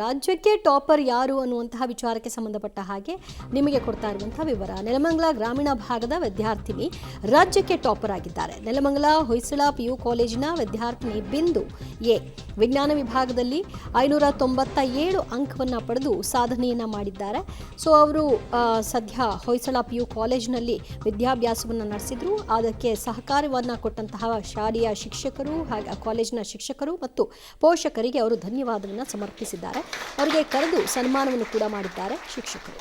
ರಾಜ್ಯಕ್ಕೆ ಟಾಪರ್ ಯಾರು ಅನ್ನುವಂತಹ ವಿಚಾರಕ್ಕೆ ಸಂಬಂಧಪಟ್ಟ ಹಾಗೆ ನಿಮಗೆ ಕೊಡ್ತಾ ಇರುವಂತಹ ವಿವರ. ನೆಲಮಂಗಲ ಗ್ರಾಮೀಣ ಭಾಗದ ವಿದ್ಯಾರ್ಥಿನಿ ರಾಜ್ಯಕ್ಕೆ ಟಾಪರ್ ಆಗಿದ್ದಾರೆ. ನೆಲಮಂಗಲ ಹೊಯ್ಸಳ PU ಕಾಲೇಜಿನ ವಿದ್ಯಾರ್ಥಿನಿ ಬಿಂದು ಎ ವಿಜ್ಞಾನ ವಿಭಾಗದಲ್ಲಿ 597 ಅಂಕವನ್ನು ಪಡೆದು ಸಾಧನೆಯನ್ನು ಮಾಡಿದ್ದಾರೆ. ಸೊ ಅವರು ಸದ್ಯ ಹೊಯ್ಸಳ PU ಕಾಲೇಜಿನಲ್ಲಿ ವಿದ್ಯಾಭ್ಯಾಸವನ್ನು ನಡೆಸಿದ್ರು. ಅದಕ್ಕೆ ಸಹಕಾರವನ್ನು ಕೊಟ್ಟಂತಹ ಶಾಲೆಯ ಶಿಕ್ಷಕರು ಹಾಗೂ ಕಾಲೇಜಿನ ಶಿಕ್ಷಕರು ಮತ್ತು ಪೋಷಕರಿಗೆ ಅವರು ಧನ್ಯವಾದವನ್ನು ಸಮರ್ಪಿಸಿದ್ದಾರೆ. ಅವರಿಗೆ ಕರೆದು ಸನ್ಮಾನವನ್ನು ಕೂಡ ಮಾಡಿದ್ದಾರೆ ಶಿಕ್ಷಕರು.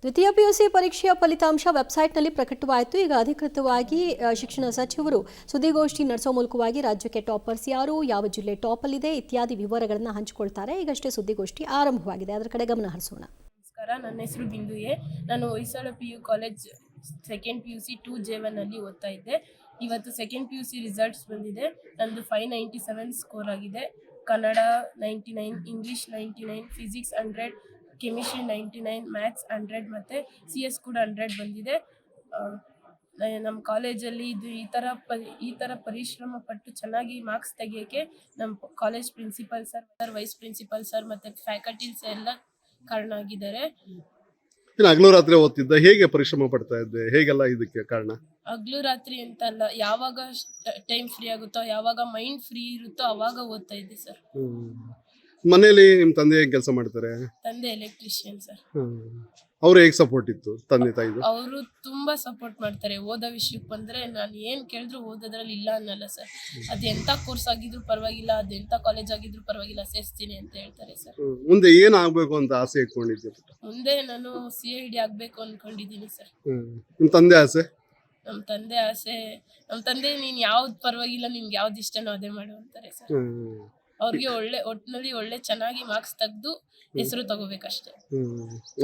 ದ್ವಿತೀಯ PUC ಪರೀಕ್ಷೆಯ ಫಲಿತಾಂಶ ವೆಬ್ಸೈಟ್ನಲ್ಲಿ ಪ್ರಕಟವಾಯಿತು. ಈಗ ಅಧಿಕೃತವಾಗಿ ಶಿಕ್ಷಣ ಸಚಿವರು ಸುದ್ದಿಗೋಷ್ಠಿ ನಡೆಸೋ ಮೂಲಕವಾಗಿ ರಾಜ್ಯಕ್ಕೆ ಟಾಪರ್ಸ್ ಯಾರು, ಯಾವ ಜಿಲ್ಲೆ ಟಾಪಲ್ಲಿದೆ ಇತ್ಯಾದಿ ವಿವರಗಳನ್ನು ಹಂಚಿಕೊಳ್ತಾರೆ. ಈಗಷ್ಟೇ ಸುದ್ದಿಗೋಷ್ಠಿ ಆರಂಭವಾಗಿದೆ, ಅದರ ಕಡೆ ಗಮನ ಹರಿಸೋಣ. ನಮಸ್ಕಾರ, ನನ್ನ ಹೆಸರು ಬಿಂದು ಎ. ನಾನು Hoysala PU college second PUC 2J1 ಅಲ್ಲಿ ಓದ್ತಾ ಇದ್ದೆ. ಇವತ್ತು ಸೆಕೆಂಡ್ PUC ರಿಸಲ್ಟ್ಸ್ ಬಂದಿದೆ. ನಂದು 597 ಸ್ಕೋರ್ ಆಗಿದೆ. Kannada 99, English 99, physics 100, chemistry 99, maths 100 ಮತ್ತು CS ಕೂಡ 100 ಬಂದಿದೆ. ನಮ್ಮ ಕಾಲೇಜಲ್ಲಿ ಇದು ಈ ಥರ ಪರಿಶ್ರಮ ಪಟ್ಟು ಚೆನ್ನಾಗಿ ಮಾರ್ಕ್ಸ್ ತೆಗಿಯೋಕ್ಕೆ ನಮ್ಮ college principal sir, vice principal sir ಮತ್ತು ಫ್ಯಾಕಲ್ಟೀಸ್ ಎಲ್ಲ ಕಾರಣ ಆಗಿದ್ದಾರೆ. ಹಗಲು ರಾತ್ರಿ ಓದ್ತಿದ್ದ, ಹೇಗೆ ಪರಿಶ್ರಮ ಪಡ್ತಾ ಇದ್ದೆ, ಹೇಗೆಲ್ಲ ಇದಕ್ಕೆ ಕಾರಣ? ಹಗಲು ರಾತ್ರಿ ಅಂತಲ್ಲ, ಯಾವಾಗ ಟೈಮ್ ಫ್ರೀ ಆಗುತ್ತೋ, ಯಾವಾಗ ಮೈಂಡ್ ಫ್ರೀ ಇರುತ್ತೋ ಅವಾಗ ಓದ್ತಾ ಇದ್ದೆ ಸರ್. ಮನೇಲಿ ನಿಮ್ಮ ತಂದೆ ಹೇಗೆ ಕೆಲಸ ಮಾಡ್ತಾರೆ? ತಂದೆ ಎಲೆಕ್ಟ್ರಿಷಿಯನ್ ಸರ್. ಅವ್ರು ಹೇಗೆ ಸಪೋರ್ಟ್ ಇತ್ತು ತಂದೆ ತಾಯಿದು? ಅವರು ತುಂಬಾ ಸಪೋರ್ಟ್ ಮಾಡ್ತಾರೆ. ಓದೋ ವಿಷಯಕ್ಕೆ ಬಂದ್ರೆ ನಾನು ಏನ್ ಕೇಳಿದ್ರು ಓದೋದ್ರಲ್ಲಿ ಇಲ್ಲ ಅನ್ನಲ್ಲ ಸರ್. ಅದು ಎಂತ ಕೋರ್ಸ್ ಆಗಿದ್ರು ಪರವಾಗಿಲ್ಲ, ಅದು ಎಂತ ಕಾಲೇಜ್ ಆಗಿದ್ರು ಪರವಾಗಿಲ್ಲ, ಸೇರಿಸ್ತೀನಿ ಅಂತ ಹೇಳ್ತಾರೆ ಸರ್. ಮುಂದೆ ಏನ್ ಆಗ್ಬೇಕು ಅಂತ ಆಸೆ ಇಟ್ಕೊಂಡಿದ್ದೆ? ಮುಂದೆ ನಾನು CID ಆಗ್ಬೇಕು ಅನ್ಕೊಂಡಿದ್ದೀನಿ ಸರ್. ನಿಮ್ಮ ತಂದೆ ಆಸೆ? ನಮ್ಮ ತಂದೆ ನೀನ್ ಯಾವ್ದು ಪರವಾಗಿಲ್ಲ, ನಿನ್ಗೆ ಯಾವ್ದು ಇಷ್ಟನೋ ಅದೇ ಮಾಡು ಅಂತಾರೆ ಸರ್. ಅವ್ರಿಗೆ ಒಟ್ಟಿನಲ್ಲಿ ಒಳ್ಳೆ ಚೆನ್ನಾಗಿ ಮಾರ್ಕ್ಸ್ ತೆಗೆದು ಹೆಸರು ತಗೋಬೇಕಷ್ಟೇ.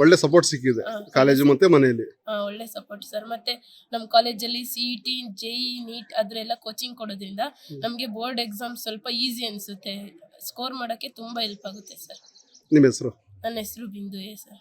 ಒಳ್ಳೆ ಸಪೋರ್ಟ್ ಸಿಕ್ಕಿದೆ ಕಾಲೇಜು ಮತ್ತೆ ಮನೆಯಲ್ಲಿ? ಒಳ್ಳೆ ಸಪೋರ್ಟ್ ಸರ್. ಮತ್ತೆ ನಮ್ಮ ಕಾಲೇಜಲ್ಲಿ CET, JEE, NEET ಅದ್ರೆಲ್ಲ ಕೋಚಿಂಗ್ ಕೊಡೋದ್ರಿಂದ ನಮಗೆ ಬೋರ್ಡ್ ಎಕ್ಸಾಮ್ ಸ್ವಲ್ಪ ಈಸಿ ಅನ್ಸುತ್ತೆ. ಸ್ಕೋರ್ ಮಾಡೋಕ್ಕೆ ತುಂಬಾ ಹೆಲ್ಪ್ ಆಗುತ್ತೆ ಸರ್. ನಿಮ್ಮ ಹೆಸರು? ನನ್ನ ಹೆಸರು ಬಿಂದು ಎ ಸರ್.